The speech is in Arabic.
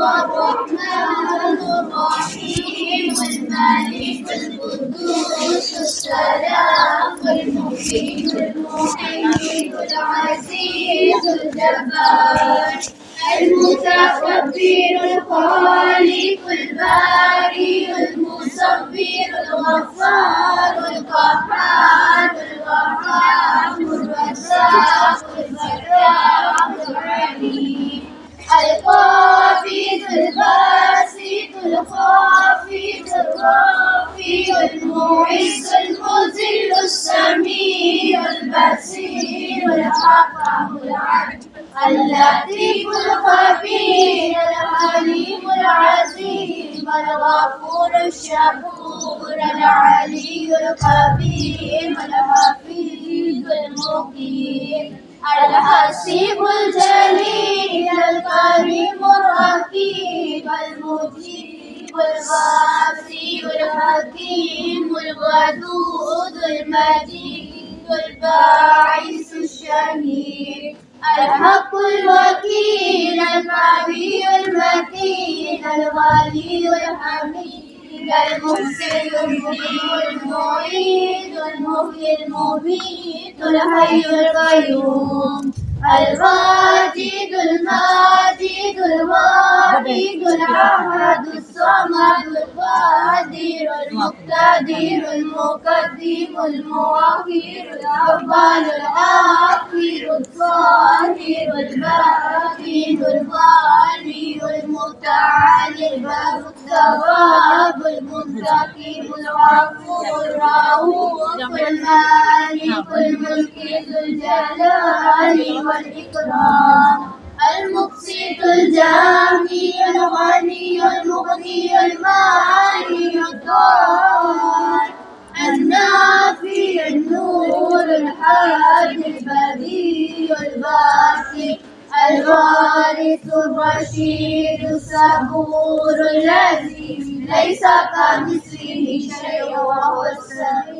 الرحمن الرحيم الملك القدوس السلام المؤمن المهيمن العزيز الجبار المتكبر الخالق البارئ المصور الغفار القهار الوهاب الرزاق الفتاح العليم القابض الباسط الخافض الرافع المعز المذل السميع البصير الحكم العدل اللطيف الخبير الحليم العظيم الغفور الشكور العلي الكبير الحفيظ المقيم الحسيب الجليل الكريم الرقيب المجيب الواسع الحكيم الودود المجيد الباعث الشهيد الحق الوكيل القوي المتين الولي الحميد المحسن المبين المعيد المحيي المميت الحي القيوم الواجد الماجد الواحد الأحد الصمد القادر المقتدر المقدم المؤخر الأول الآخر الظاهر الباطن الوالي المتعالي الباب الثواب المنتقم العفو الرؤوف المالك الملك ذو الجلال والإكرام المقسط الجامي الغني المغني المانع الضار النافع النور الحادي البديع الباقي الوارث الرشيد الصبور الذي ليس كمثله شيء وهو السميع